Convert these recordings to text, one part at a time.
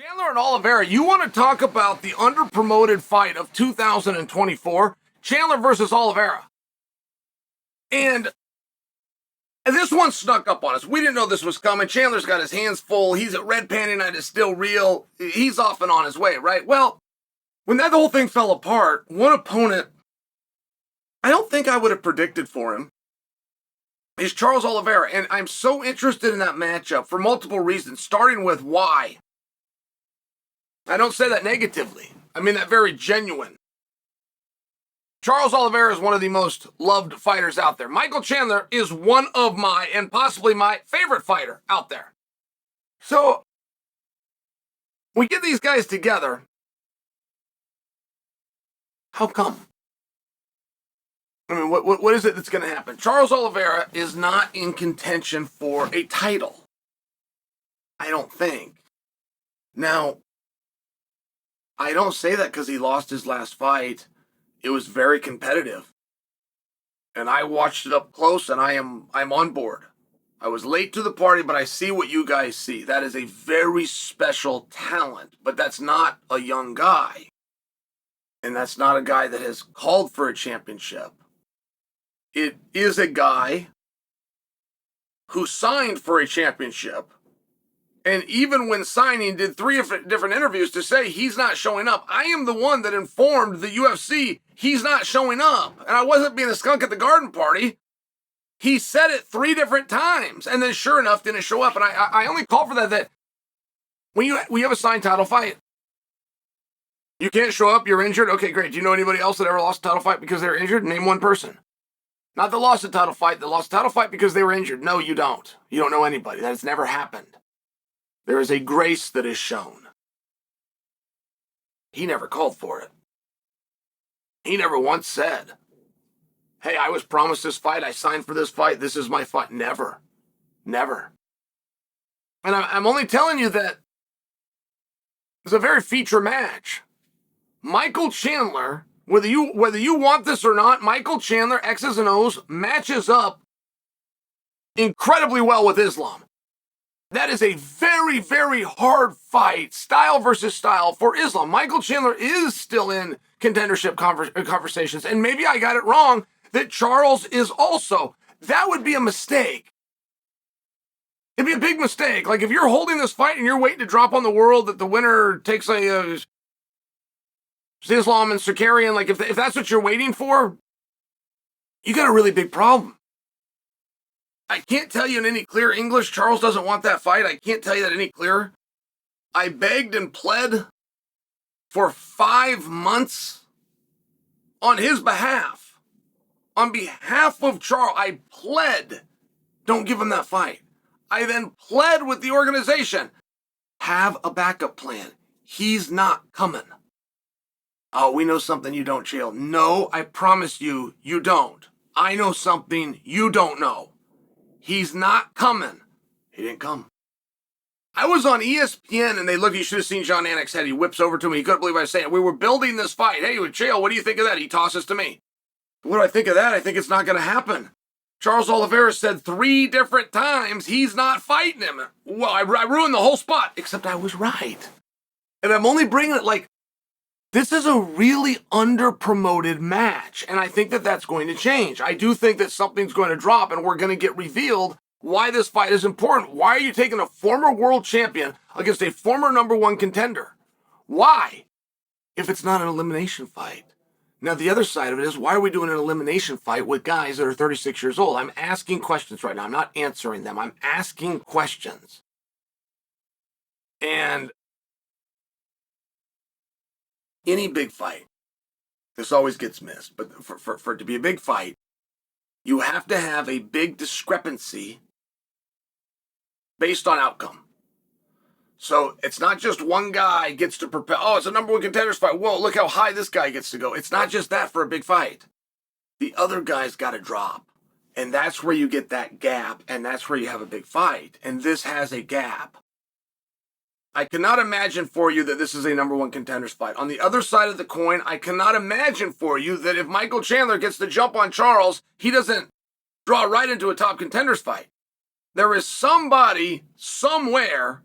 Chandler and Oliveira, you want to talk about the underpromoted fight of 2024, Chandler versus Oliveira. And this one snuck up on us. We didn't know this was coming. Chandler's got his hands full. He's at Red Panty Night is still real. He's off and on his way, right? Well, when that whole thing fell apart, one opponent I don't think I would have predicted for him is Charles Oliveira. And I'm so interested in that matchup for multiple reasons, starting with why. I don't say that negatively. I mean that very genuine. Charles Oliveira is one of the most loved fighters out there. Michael Chandler is one of my, and possibly my, favorite fighter out there. So, we get these guys together. How come? I mean, what is it that's going to happen? Charles Oliveira is not in contention for a title. I don't think. Now, I don't say that because he lost his last fight. It was very competitive. And I watched it up close, and I'm on board. I was late to the party, but I see what you guys see. That is a very special talent, but that's not a young guy. And that's not a guy that has called for a championship. It is a guy who signed for a championship. And even when signing, did three different interviews to say he's not showing up. I am the one that informed the UFC he's not showing up. And I wasn't being a skunk at the garden party. He said it 3 different times. And then sure enough, didn't show up. And I only call for that when you have a signed title fight, you can't show up, you're injured. Okay, great. Do you know anybody else that ever lost a title fight because they were injured? Name one person. Not that lost a title fight, that lost a title fight because they were injured. No, you don't. You don't know anybody. That has never happened. There is a grace that is shown. He never called for it. He never once said, hey, I was promised this fight. I signed for this fight. This is my fight. Never. Never. And I'm only telling you that it's a very feature match. Michael Chandler, whether you want this or not, Michael Chandler, X's and O's, matches up incredibly well with Islam. That is a very, very hard fight, style versus style, for Islam. Michael Chandler is still in contendership conversations, and maybe I got it wrong that Charles is also. That would be a mistake. It'd be a big mistake. Like if you're holding this fight and you're waiting to drop on the world that the winner takes a Islam and Sakarian, like if that's what you're waiting for, you got a really big problem. I can't tell you in any clear English, Charles doesn't want that fight. I can't tell you that any clearer. I begged and pled for 5 months on his behalf. On behalf of Charles, I pled, don't give him that fight. I then pled with the organization, have a backup plan. He's not coming. Oh, we know something you don't, Chael. No, I promise you, you don't. I know something you don't know. He's not coming. He didn't come. I was on ESPN and they looked, you should have seen John Anik's head. He whips over to me. He couldn't believe I was saying, we were building this fight. Hey, Chael, what do you think of that? He tosses to me. What do I think of that? I think it's not going to happen. Charles Oliveira said 3 different times he's not fighting him. Well, I ruined the whole spot, except I was right. And I'm only bringing it like, this is a really underpromoted match, and I think that that's going to change. I do think that something's going to drop, and we're going to get revealed why this fight is important. Why are you taking a former world champion against a former #1 contender? Why? If it's not an elimination fight. Now, the other side of it is, why are we doing an elimination fight with guys that are 36 years old? I'm asking questions right now. I'm not answering them. I'm asking questions. And any big fight, this always gets missed, but for it to be a big fight, you have to have a big discrepancy based on outcome. So it's not just one guy gets to propel, oh, it's a #1 contenders fight. Whoa, look how high this guy gets to go. It's not just that for a big fight. The other guy's got to drop. And that's where you get that gap, and that's where you have a big fight. And this has a gap. I cannot imagine for you that this is a #1 contenders fight. On the other side of the coin, I cannot imagine for you that if Michael Chandler gets the jump on Charles, he doesn't draw right into a top contenders fight. There is somebody, somewhere,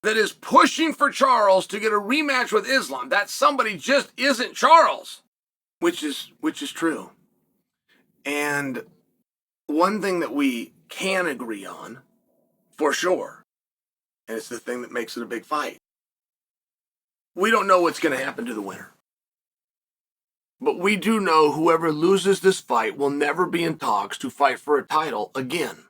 that is pushing for Charles to get a rematch with Islam. That somebody just isn't Charles, which is true. And one thing that we can agree on, for sure, and it's the thing that makes it a big fight, we don't know what's going to happen to the winner. But we do know whoever loses this fight will never be in talks to fight for a title again.